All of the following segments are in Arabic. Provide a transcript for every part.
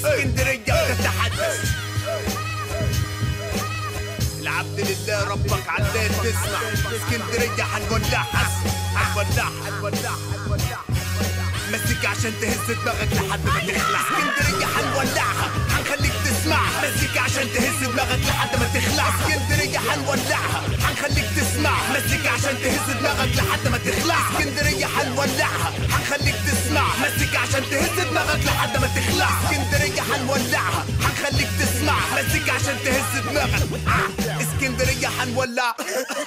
اسكندرية بتتحدث. العبد لله ربك عداد تسمع. اسكندرية حنولعها مسك عشان تهز دماغك لحد ما تخلع. اسكندرية حنولعها حنخليك تسمع. مسك عشان تهز دماغك لحد ما تخلع. اسكندرية حنولعها حنخليك تسمع. مسك عشان تهز دماغك لحد ما تخلع. اسكندرية حنولعها حنخليك تسمع. مسك عشان تهز دماغك لحد ما تخلع. اسكندرية حنولعها حنخليك تسمع. مسك عشان تهز دماغك. اسكندرية حنولع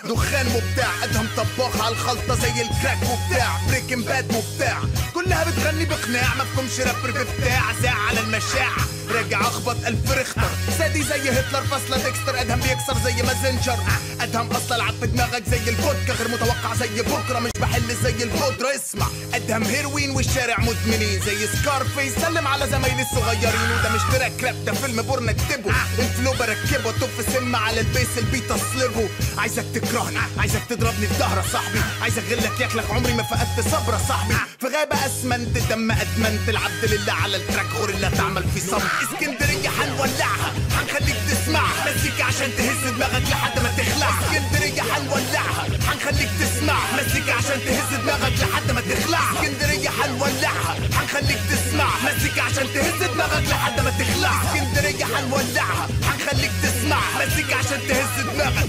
دخان مبدع. ادهم طباخ على الخلطة زي الكراك مبدع. بريكن باد مبدع كلها بتغني بقناع. مفهومش رابر ببتاع زاع على المشاعة. راجع اخبط الف رختر سادي زي هتلر فاصلة ديكستر. ادهم بيكسر زي مازنجر. ادهم اصلا العب في دماغك زي الفودكا غير متوقع زي بكره مش بحل زي البودرة. اسمع ادهم هيروين والشارع مدمنين زي سكارفيس. سلم على زمايلي الصغيرين وده مش تراك راب ده فيلم بورن اكتبه. الفلو بركبه طف سم على البيس البيت اصلبه. عايزك تكرهني عايزك تضربني في ظهر صاحبي. عايزك غلك ياكلك عمري ما فقدت صبر صاحبي. في غابة اسمنت دم ادمنت. العبد لله على التراك غوريلا تعمل في صمت. اسكندرية حنولعها حنخليك تسمع. مسك عشان تهز دماغك لحد ما تخلع. اسكندرية حنولعها حنخليك تسمع. مسك عشان تهز دماغك لحد ما تخلع. اسكندرية حنولعها حنخليك تسمع. مسك عشان تهز دماغك لحد ما تخلع. اسكندرية حنولعها حنخليك تسمع. مسك عشان تهز دماغك.